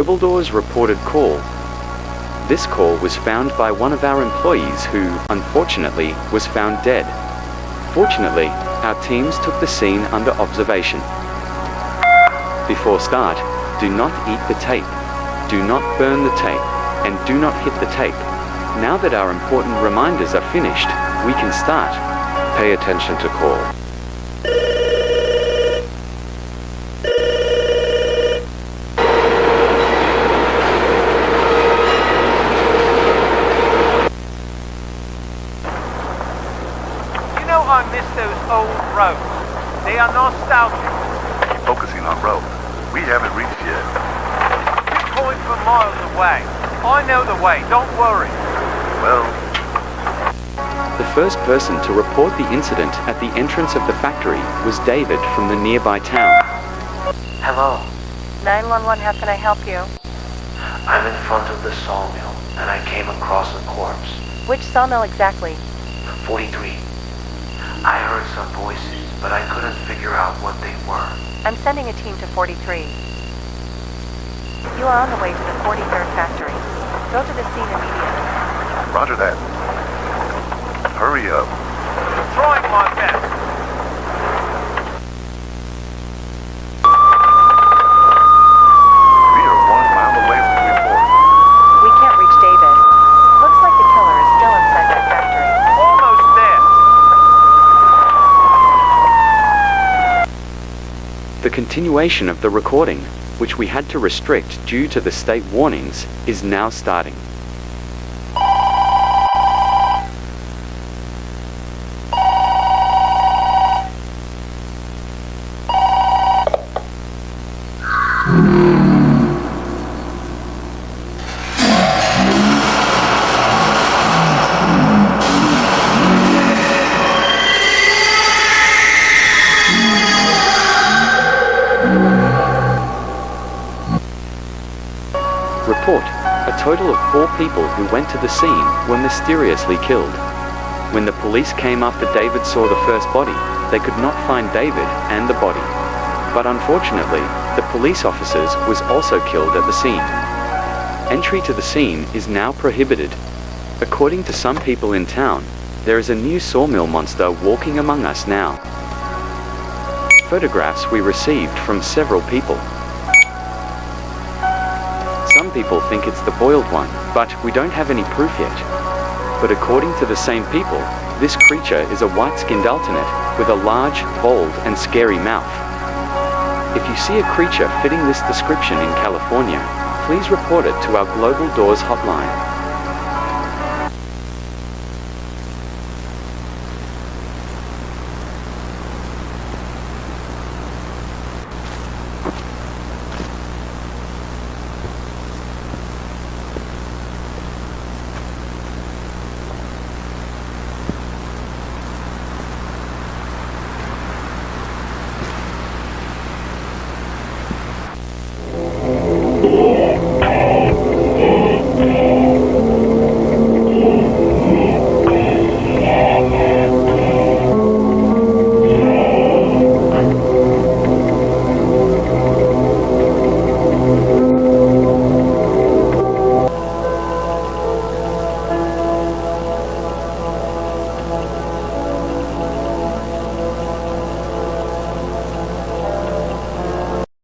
GlobalDoors reported call. This call was found by one of our employees who, unfortunately, was found dead. Fortunately, our teams took the scene under observation. Before start, do not eat the tape. Do not burn the tape. And do not hit the tape. Now that our important reminders are finished, we can start. Pay attention to call. You know, I miss those old roads. They are nostalgic. Keep focusing on road. We haven't reached yet. You're calling from miles away. I know the way, don't worry. Well, The first person to report the incident at the entrance of the factory was David from the nearby town. Hello, 911, how can I help you? I'm in front of the sawmill, and I came across a corpse. Which sawmill exactly? 43. I heard some voices, but I couldn't figure out what they were. I'm sending a team to 43. You are on the way to the 43rd factory. Go to the scene immediately. roger that. Hurry up. Trying my best. We are 1 mile away from the report. We can't reach David. Looks like the killer is still inside that factory. Almost there. The continuation of the recording, which we had to restrict due to the state warnings, is now starting. Report: a total of 4 people who went to the scene were mysteriously killed. When the police came after David saw the first body, they could not find David and the body. But unfortunately, the police officers was also killed at the scene. Entry to the scene is now prohibited. According to some people in town, there is a new sawmill monster walking among us now. Photographs we received from several people. Some people think it's the boiled one, but we don't have any proof yet. But according to the same people, this creature is a white-skinned alternate, with a large, bold, and scary mouth. If you see a creature fitting this description in California, please report it to our GlobalDoors hotline.